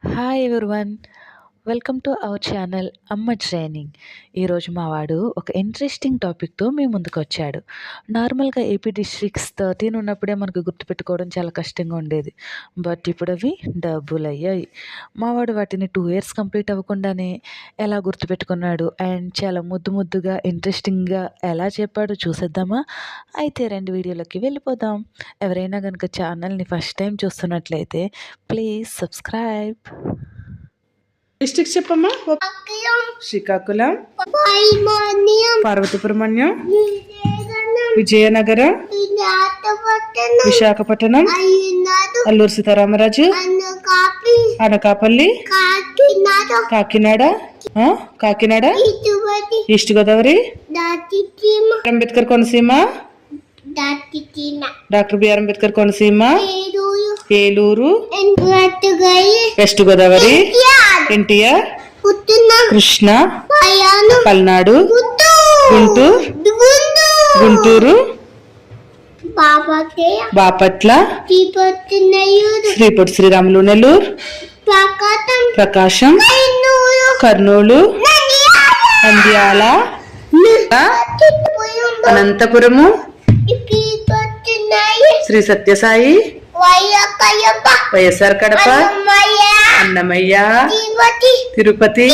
Hi everyone. Welcome to our channel అమ్మ training. ఈరోజు మా వాడు ఒక ఇంట్రెస్టింగ్ టాపిక్తో మీ ముందుకు వచ్చాడు. నార్మల్గా ఏపీ డిస్ట్రిక్ట్స్ 13 ఉన్నప్పుడే మనకు గుర్తుపెట్టుకోవడం చాలా కష్టంగా ఉండేది. బట్ ఇప్పుడు అవి డబ్బులు అయ్యాయి. మా వాడు వాటిని 2 ఇయర్స్ కంప్లీట్ అవ్వకుండానే ఎలా గుర్తుపెట్టుకున్నాడు అండ్ చాలా ముద్దు ముద్దుగా ఇంట్రెస్టింగ్గా ఎలా చెప్పాడో చూసేద్దామా? అయితే 2 వీడియోలోకి వెళ్ళిపోదాం. ఎవరైనా కనుక ఛానల్ని ఫస్ట్ టైం చూస్తున్నట్లయితే ప్లీజ్ సబ్స్క్రైబ్. డిస్ట్రిక్ట్స్ చెప్పమ్మా. Srikakulam, Parvathipuram Manyam, Vizianagaram, Visakhapatnam, Alluri Sitharamaraju, Anakapalli, Kakinada, east Godavari, Ambedkar Konaseema, doctor B R Ambedkar Konaseema, Eluru, west Godavari, NTR, Krishna, Palnadu, Guntur, Bapatla, Sri Potti Sriramulu, Nellore, Prakasam, Kurnool, Nandyal, Anantapur, Sri Sathya Sai, YSR Kadapa, Annamayya, Tirupati,